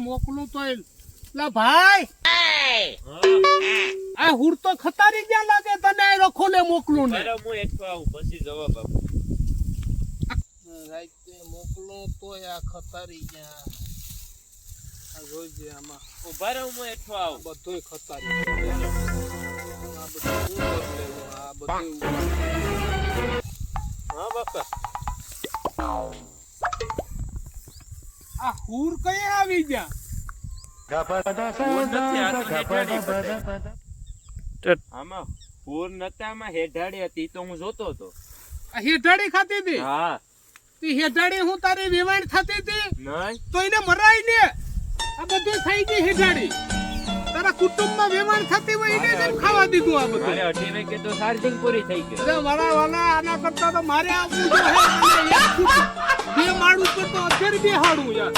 મોકલું તો લા ભાઈ આ હુડ તો ખતારી ગયા લાગે તને આ રખોલે મોકલું ને બરાબર હું એકસો આવું પછી જવાબ આપું રાતે મોકલું તો આ ખતારી ગયા આ જોઈજે આમાં ઉભા રહો હું એકસો આવું બધુંય ખતારી આ બધું હા બાપા આ હુર કઈ આવી ગયા આમાં પૂર નતા આમાં હેઠાડી હતી તો હું જોતો હતો આ હેઠાડી ખાતી હતી હા તી હેઠાડી હું તારી વેવાણ થતી હતી નહીં તો એને મરાય ને આ બધું થઈ ગઈ હેઠાડી તારા કુટુંબમાં વેવાણ થતી હોય એને કેમ ખાવા દીધું આ બધું મારે 18 વાગે તો ચાર્જિંગ પૂરી થઈ ગઈ અરે વાલા વાલા આના કરતા તો મારે આવવું જોઈએ બે માળ ઉપર તો અત્યારે બેહાડું યાર